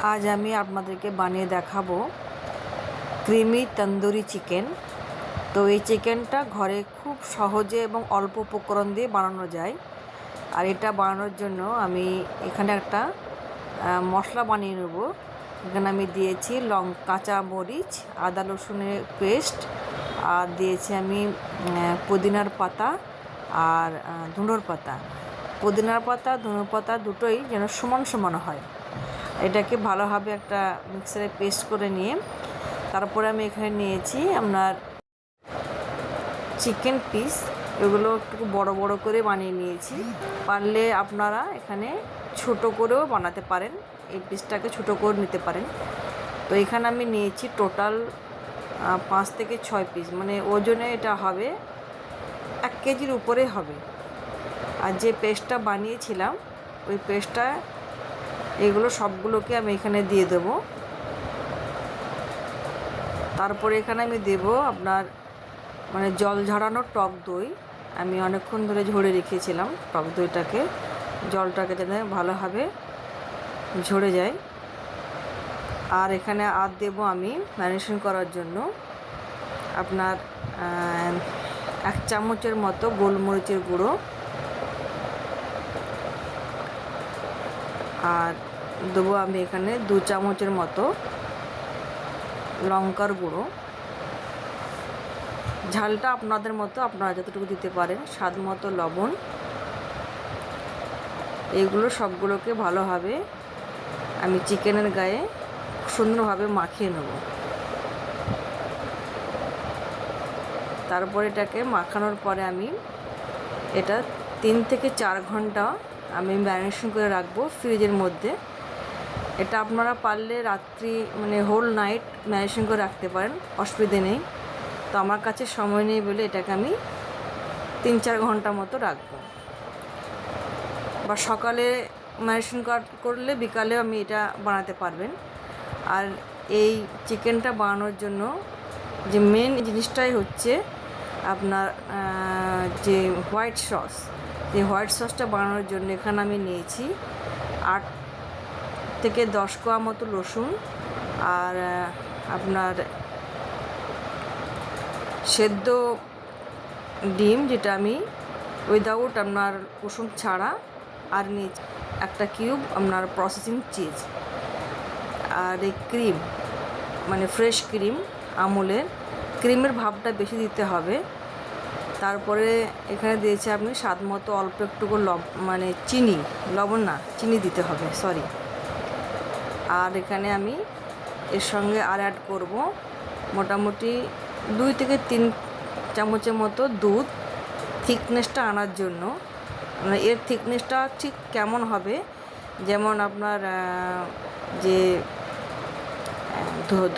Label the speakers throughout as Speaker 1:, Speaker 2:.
Speaker 1: আজ আমি আপনাদেরকে বানিয়ে দেখাবো ক্রিমি তন্দুরি চিকেন। তো এই চিকেনটা ঘরে খুব সহজে এবং অল্প উপকরণ দিয়ে বানানো যায়। আর এটা বানানোর জন্য আমি এখানে একটা মশলা বানিয়ে নেব। এখানে আমি দিয়েছি কাঁচা মরিচ, আদা রসুনের পেস্ট, আর দিয়েছি আমি পুদিনার পাতা আর ধুনোর পাতা। পুদিনার পাতা ধুনোর পাতা দুটোই যেন সমান সমান হয়। এটাকে ভালোভাবে একটা মিক্সারে পেস্ট করে নিয়ে তারপরে আমি এখানে নিয়েছি আপনার চিকেন পিস। এগুলো একটু বড় বড় করে বানিয়ে নিয়েছি। পারলে আপনারা এখানে ছোট করেও বানাতে পারেন, এই পিসটাকে ছোট করে নিতে পারেন। তো এখানে আমি নিয়েছি টোটাল 5 থেকে 6 পিস, মানে ওজনে এটা হবে 1 কেজির উপরে হবে। আর যে পেস্টটা বানিয়েছিলাম ওই পেস্টটা এগুলো সবগুলোকে আমি এখানে দিয়ে দেবো। তারপরে এখানে আমি দেব আপনার মানে জল ঝরানো টক দই। আমি অনেকক্ষণ ধরে ঝরে রেখেছিলাম টক দইটাকে, জলটাকে যেন ভালোভাবে ঝরে যায়। আর এখানে আর দেব আমি ম্যারিনেশন করার জন্য আপনার 1 চামচের মতো গোলমরিচের গুঁড়ো, আর দেবো আমি এখানে 2 চামচের মতো লঙ্কার গুঁড়ো। ঝালটা আপনাদের মতো, আপনারা যতটুকু দিতে পারেন, স্বাদ মতো লবণ। এইগুলো সবগুলোকে ভালোভাবে আমি চিকেনের গায়ে সুন্দরভাবে মাখিয়ে নেব। তারপর এটাকে মাখানোর পরে আমি এটা 3 থেকে 4 ঘন্টা আমি ম্যারিনেশন করে রাখবো ফ্রিজের মধ্যে। এটা আপনারা পারলে রাত্রি মানে হোল নাইট ম্যারিনেশন করে রাখতে পারেন, অসুবিধে নেই। তো আমার কাছে সময় নেই বলে এটাকে আমি 3-4 ঘন্টা মতো রাখবো। বা সকালে ম্যারিনেশন করলে বিকালেও আমি এটা বানাতে পারবেন। আর এই চিকেনটা বানানোর জন্য যে মেন জিনিসটাই হচ্ছে আপনার যে হোয়াইট সস। এই হোয়াইট সসটা বানানোর জন্য এখানে আমি নিয়েছি 8 থেকে 10 কোয়া মতো রসুন, আর আপনার সেদ্ধ ডিম, যেটা আমি উইদাউট আপনার কুসুম ছাড়া, আর নিয়েছি 1 কিউব আপনার প্রসেসিং চিজ, আর এই ক্রিম মানে ফ্রেশ ক্রিম, আমুলের ক্রিমের ভাবটা বেশি দিতে হবে। তারপরে এখানে দিয়েছি আপনি স্বাদ মতো অল্প একটুকু মানে চিনি, লবণ না চিনি দিতে হবে, সরি। আর এখানে আমি এর সঙ্গে আর অ্যাড করব মোটামুটি 2 থেকে 3 চামচের মতো দুধ, থিকনেসটা আনার জন্য। মানে এর থিকনেসটা ঠিক কেমন হবে, যেমন আপনার যে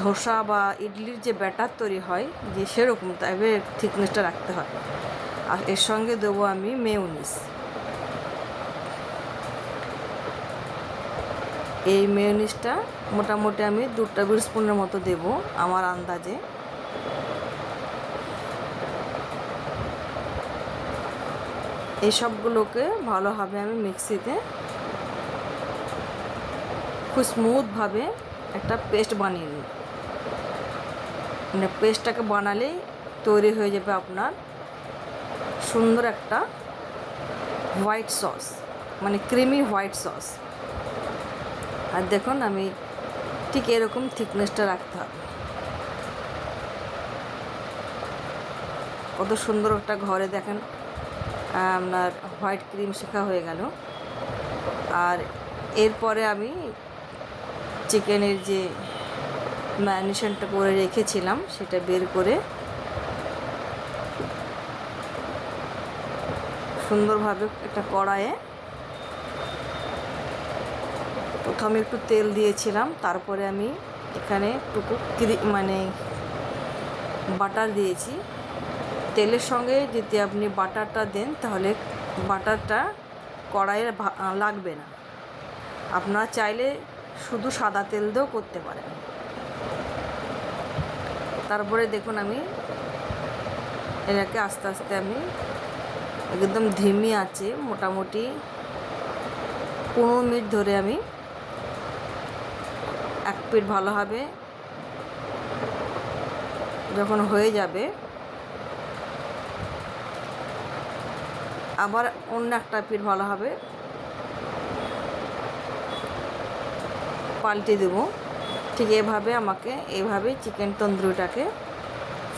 Speaker 1: ধোসা বা ইডলির যে ব্যাটার তৈরি হয় যে সেরকম টাইপের থিকনেসটা রাখতে হবে। আর এর সঙ্গে দেবো আমি মেয়োনিজ। এই মেয়োনিজটা মোটামুটি আমি 2 টেবিল স্পুনের মতো দেব আমার আন্দাজে। এই সবগুলোকে ভালোভাবে আমি মিক্সিতে খুব স্মুথভাবে একটা পেস্ট বানিয়ে নিই। মানে পেস্টটাকে বানালেই তৈরি হয়ে যাবে আপনার সুন্দর একটা হোয়াইট সস, মানে ক্রিমি হোয়াইট সস। আর দেখুন আমি ঠিক এরকম থিকনেসটা রাখতে হবে। কত সুন্দর একটা ঘরে দেখেন আপনার হোয়াইট ক্রিম শেখা হয়ে গেল। আর এরপরে আমি চিকেনের যে ম্যারিনেশনটা করে রেখেছিলাম সেটা বের করে সুন্দরভাবে একটা কড়াইয়ে প্রথমে একটু তেল দিয়েছিলাম, তারপরে আমি এখানে একটু মানে বাটার দিয়েছি। তেলের সঙ্গে যদি আপনি বাটারটা দেন তাহলে বাটারটা কড়াইয়ে লাগবে না। আপনারা চাইলে শুধু সাদা তেল দিয়েও করতে পারেন। তারপরে দেখুন আমি এটাকে আস্তে আস্তে আমি একদম ধিমি আছে মোটামুটি 15 মিনিট ধরে আমি পিঠ ভালোভাবে যখন হয়ে যাবে আবার অন্য একটা পিঠ ভালোভাবে পাল্টে দেবো। ঠিক এভাবে আমাকে এইভাবে চিকেন তন্দুরিটাকে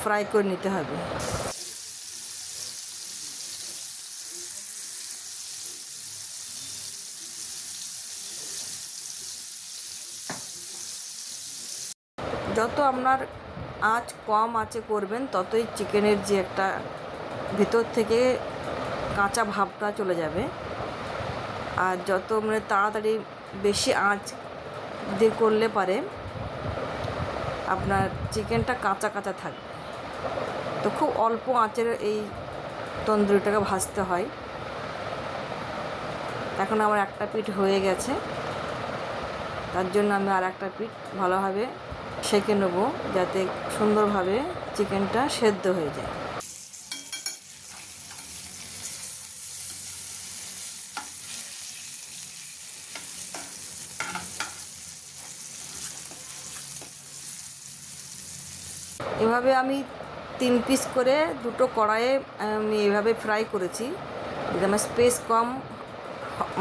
Speaker 1: ফ্রাই করে নিতে হবে। যত আপনার আঁচ কম আঁচে করবেন ততই চিকেনের যে একটা ভিতর থেকে কাঁচা ভাবটা চলে যাবে। আর যত মানে তাড়াতাড়ি বেশি আঁচ দিয়ে করলে পারে আপনার চিকেনটা কাঁচা কাঁচা থাকবে। তো খুব অল্প আঁচের এই তন্দুরিটাকে ভাজতে হয়। এখন আমার একটা পিঠ হয়ে গেছে, তার জন্য আমি আর একটা পিঠ ভালোভাবে সেঁকে নেব যাতে সুন্দরভাবে চিকেনটা সেদ্ধ হয়ে যায়। এভাবে আমি 3 পিস করে দুটো কড়াইয়ে আমি এভাবে ফ্রাই করেছি। যদি আমার স্পেস কম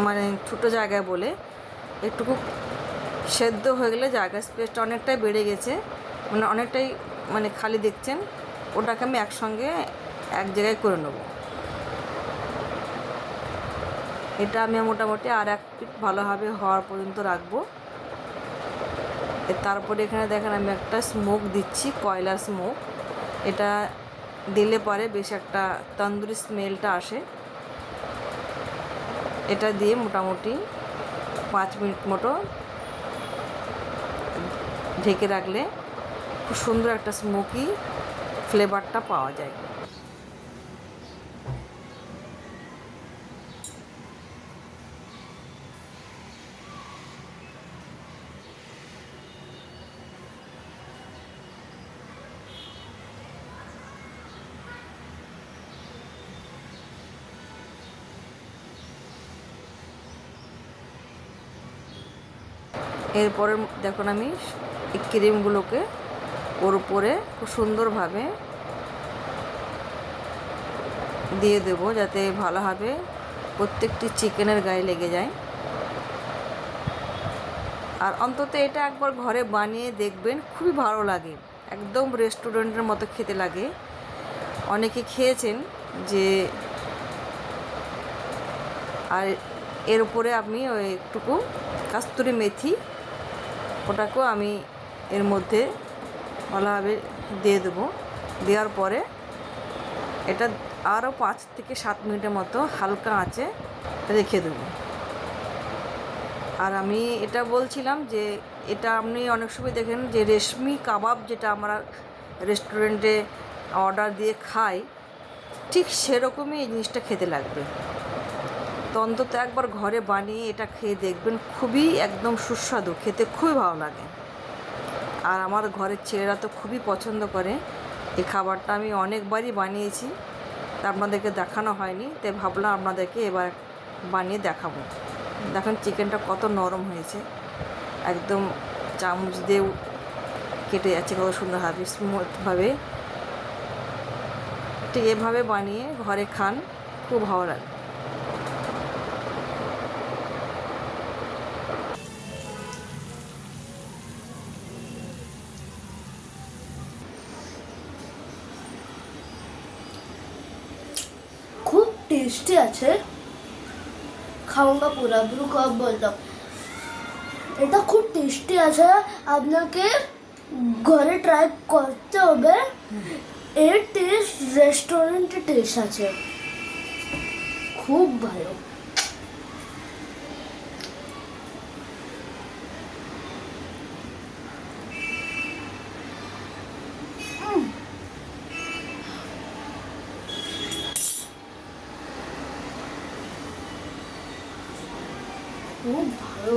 Speaker 1: মানে ছোটো জায়গায় বলে একটুকু সেদ্ধ হয়ে গেলে জায়গার স্পেসটা অনেকটাই বেড়ে গেছে, মানে অনেকটাই মানে খালি দেখছেন, ওটাকে আমি একসঙ্গে এক জায়গায় করে নেব। এটা আমি মোটামুটি আর এক পিঠ ভালোভাবে হওয়ার পর্যন্ত রাখবো। তারপরে এখানে দেখেন আমি একটা স্মোক দিচ্ছি, কয়লার স্মোক। এটা দিলে পরে বেশ একটা তন্দুরি স্মেলটা আসে। এটা দিয়ে মোটামুটি 5 মিনিট মতো ঢেকে রাখলে খুব সুন্দর একটা স্মোকি ফ্লেভারটা পাওয়া যায়। এরপরে দেখুন আমি এই ক্রিমগুলোকে ওর উপরে খুব সুন্দরভাবে দিয়ে দেবো যাতে ভালোভাবে প্রত্যেকটি চিকেনের গায়ে লেগে যায়। আর অন্তত এটা একবার ঘরে বানিয়ে দেখবেন, খুবই ভালো লাগে, একদম রেস্টুরেন্টের মতো খেতে লাগে। অনেকে খেয়েছেন যে। আর এর উপরে আমি ওই একটুকু কাস্তুরি মেথি, ওটাকেও আমি এর মধ্যে ভালোভাবে দিয়ে দেবো। দেওয়ার পরে এটা আরও 5 থেকে 7 মিনিটের মতো হালকা আঁচে রেখে দেবো। আর আমি এটা বলছিলাম যে এটা আপনি অনেক সময় দেখেন যে রেশমি কাবাব যেটা আমরা রেস্টুরেন্টে অর্ডার দিয়ে খাই, ঠিক সেরকমই এই জিনিসটা খেতে লাগবে। তো অন্তত একবার ঘরে বানিয়ে এটা খেয়ে দেখবেন, খুবই একদম সুস্বাদু, খেতে খুবই ভালো লাগে। আর আমার ঘরের ছেলেরা তো খুবই পছন্দ করে এই খাবারটা। আমি অনেকবারই বানিয়েছি, তা আপনাদেরকে দেখানো হয়নি, তাই ভাবলাম আপনাদেরকে এবার বানিয়ে দেখাবো। দেখেন চিকেনটা কত নরম হয়েছে, একদম চামচ দিয়ে কেটে যাচ্ছে কত সুন্দরভাবে, স্মুথভাবে। ঠিক এভাবে বানিয়ে ঘরে খান, খুব ভালো লাগে।
Speaker 2: খুব টেস্টি আছে, খাওয়াঙ্গা পুরা ব্রু কব বললাম, এটা খুব টেস্টি আছে। আপনাকে ঘরে ট্রাই করতে হবে। এর টেস্ট রেস্টুরেন্টের টেস্ট আছে, খুব ভালো। খুব ভালো।